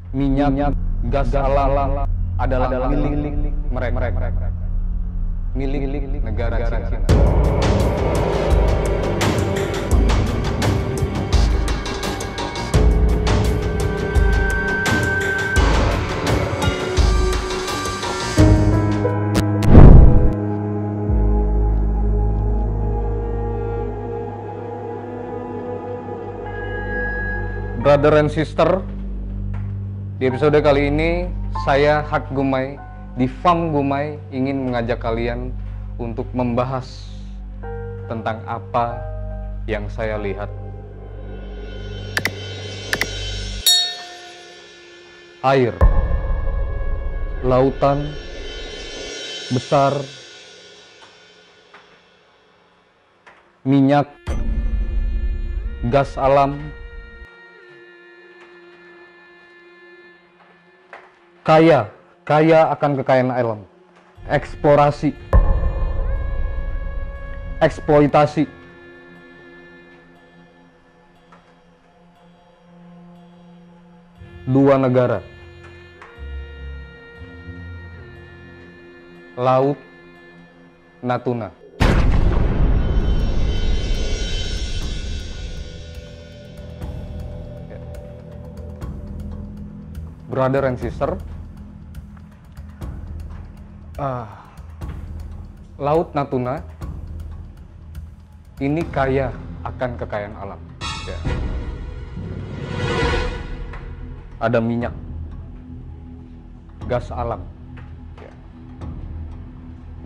minyak, gas alam adalah milik mereka, milik negara Cina. Brother and sister, di episode kali ini saya Hak Gumai di Farm Gumai ingin mengajak kalian untuk membahas tentang apa yang saya lihat. Air, lautan besar, minyak, gas alam, kaya akan kekayaan alam, eksplorasi, eksploitasi, dua negara, Laut Natuna. Brother and sister, Laut Natuna ini kaya akan kekayaan alam. Ya. Ada minyak, gas alam, ya,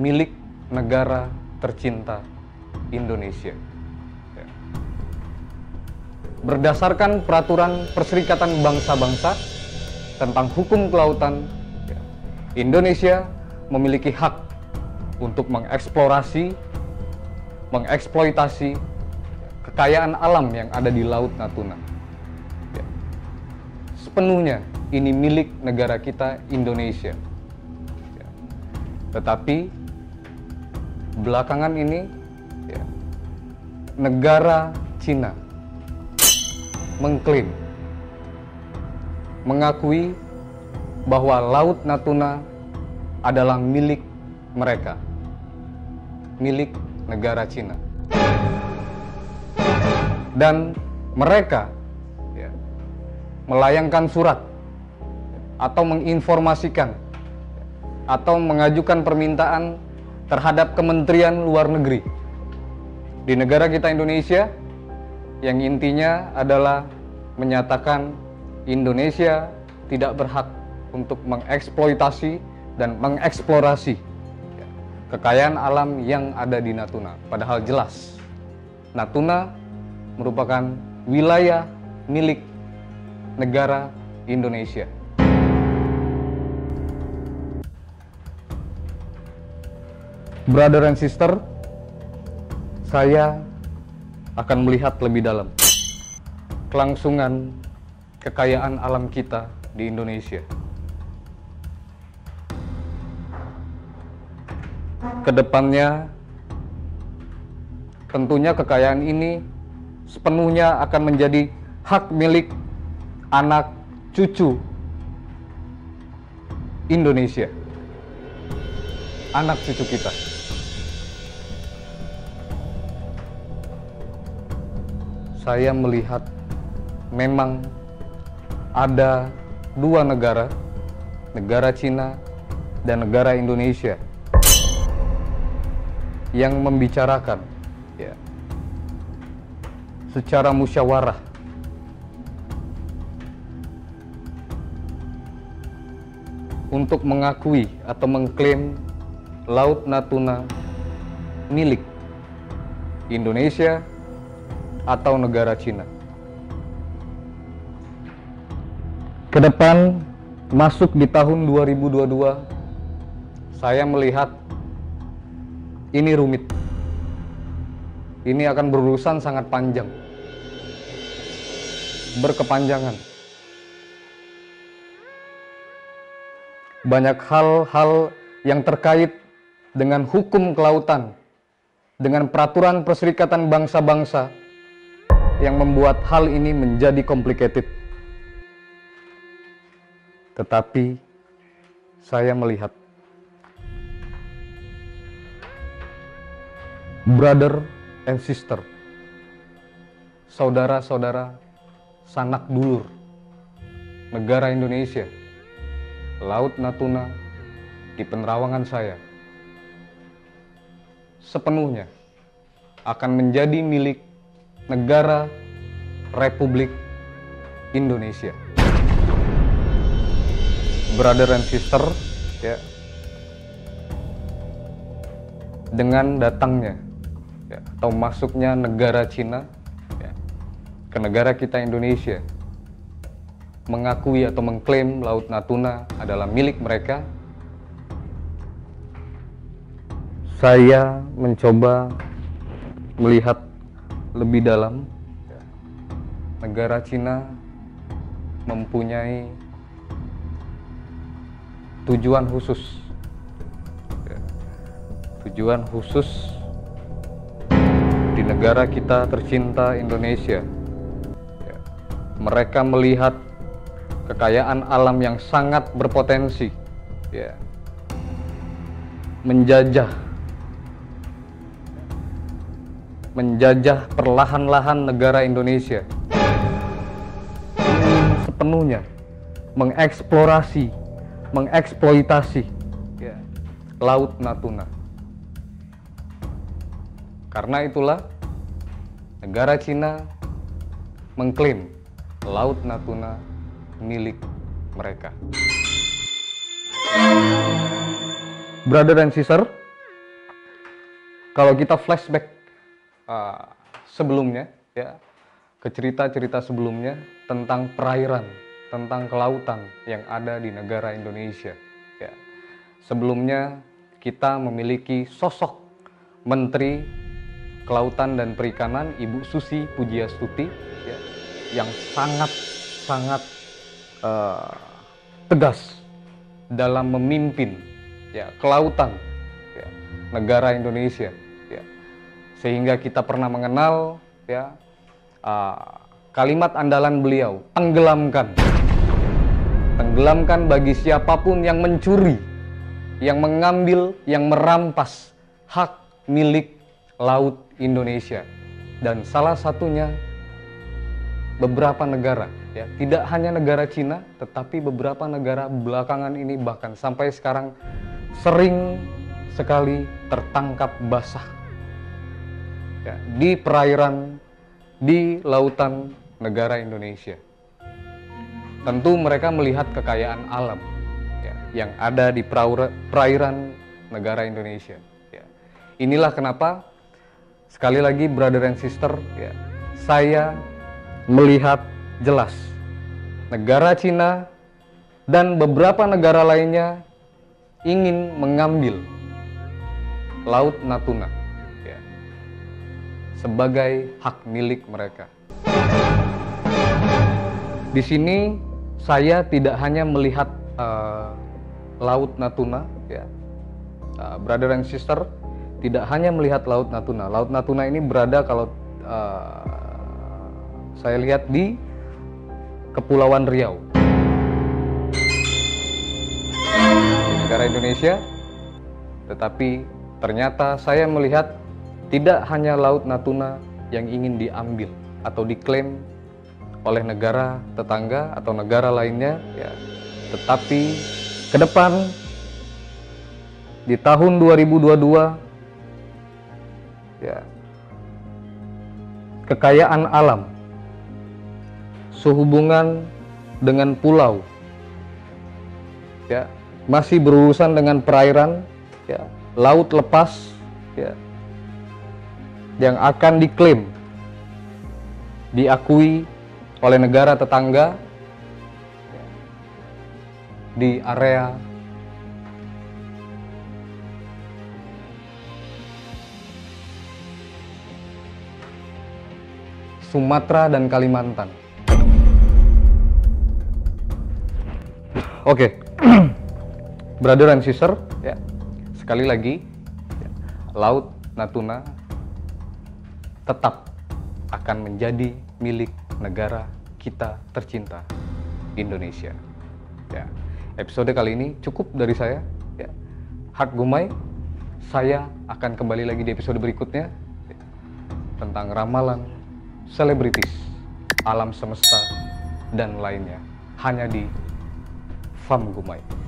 milik negara tercinta Indonesia. Ya. Berdasarkan peraturan Perserikatan Bangsa-Bangsa tentang hukum kelautan, ya, Indonesia memiliki hak untuk mengeksplorasi, mengeksploitasi kekayaan alam yang ada di Laut Natuna. Ya. Sepenuhnya ini milik negara kita Indonesia. Ya. Tetapi belakangan ini, ya, negara Cina mengklaim, mengakui bahwa Laut Natuna adalah milik mereka, milik negara Cina. Dan mereka, ya, melayangkan surat atau menginformasikan atau mengajukan permintaan terhadap Kementerian Luar Negeri di negara kita Indonesia, yang intinya adalah menyatakan Indonesia tidak berhak untuk mengeksploitasi dan mengeksplorasi kekayaan alam yang ada di Natuna. Padahal jelas Natuna merupakan wilayah milik negara Indonesia. Brother and sister, saya akan melihat lebih dalam kelangsungan kekayaan alam kita di Indonesia. Kedepannya, tentunya kekayaan ini sepenuhnya akan menjadi hak milik anak cucu Indonesia, anak cucu kita. Saya melihat memang ada dua negara, negara Cina dan negara Indonesia, yang membicarakan, ya, secara musyawarah untuk mengakui atau mengklaim Laut Natuna milik Indonesia atau negara Cina. Kedepan, masuk di tahun 2022, saya melihat ini rumit. Ini akan berurusan sangat panjang, berkepanjangan. Banyak hal-hal yang terkait dengan hukum kelautan, dengan peraturan Perserikatan Bangsa-Bangsa, yang membuat hal ini menjadi complicated. Tetapi saya melihat brother and sister, saudara-saudara, sanak dulur negara Indonesia, Laut Natuna di penerawangan saya sepenuhnya akan menjadi milik negara Republik Indonesia. Brother and sister, ya, dengan datangnya ya, atau masuknya negara Cina ya, ke negara kita Indonesia, mengakui atau mengklaim Laut Natuna adalah milik mereka, saya mencoba melihat lebih dalam. Negara Cina mempunyai tujuan khusus, tujuan khusus di negara kita tercinta Indonesia. Mereka melihat kekayaan alam yang sangat berpotensi, ya, menjajah perlahan-lahan negara Indonesia, sepenuhnya mengeksplorasi, mengeksploitasi ya, Laut Natuna. Karena itulah negara Cina mengklaim Laut Natuna milik mereka. Brother and sister, kalau kita flashback sebelumnya ya, ke cerita-cerita sebelumnya tentang perairan, tentang kelautan yang ada di negara Indonesia ya. Sebelumnya kita memiliki sosok Menteri Kelautan dan Perikanan Ibu Susi Pujiastuti ya, yang sangat tegas dalam memimpin ya, kelautan ya, negara Indonesia ya. Sehingga kita pernah mengenal ya, kalimat andalan beliau, tenggelamkan bagi siapapun yang mencuri, yang mengambil, yang merampas hak milik laut Indonesia. Dan salah satunya beberapa negara ya, tidak hanya negara Cina, tetapi beberapa negara belakangan ini bahkan sampai sekarang sering sekali tertangkap basah ya, di perairan, di lautan negara Indonesia. Tentu mereka melihat kekayaan alam ya, yang ada di perairan negara Indonesia ya. Inilah kenapa sekali lagi brother and sister ya, saya melihat jelas negara Cina dan beberapa negara lainnya ingin mengambil Laut Natuna ya, sebagai hak milik mereka. Di sini saya tidak hanya melihat Laut Natuna ya, brother and sister, tidak hanya melihat Laut Natuna. Laut Natuna ini berada, kalau saya lihat, di Kepulauan Riau di negara Indonesia. Tetapi ternyata saya melihat tidak hanya Laut Natuna yang ingin diambil atau diklaim oleh negara tetangga atau negara lainnya ya, tetapi ke depan di tahun 2022 ya, kekayaan alam sehubungan dengan pulau ya, masih berurusan dengan perairan ya, laut lepas ya, yang akan diklaim, diakui oleh negara tetangga ya, di area Sumatera dan Kalimantan. Oke, brother and sister, ya, sekali lagi, ya, Laut Natuna tetap akan menjadi milik negara kita tercinta, Indonesia. Ya, episode kali ini cukup dari saya. Ya, Hak Gumai, saya akan kembali lagi di episode berikutnya tentang ramalan, selebritis, alam semesta, dan lainnya. Hanya di Fam Gumai.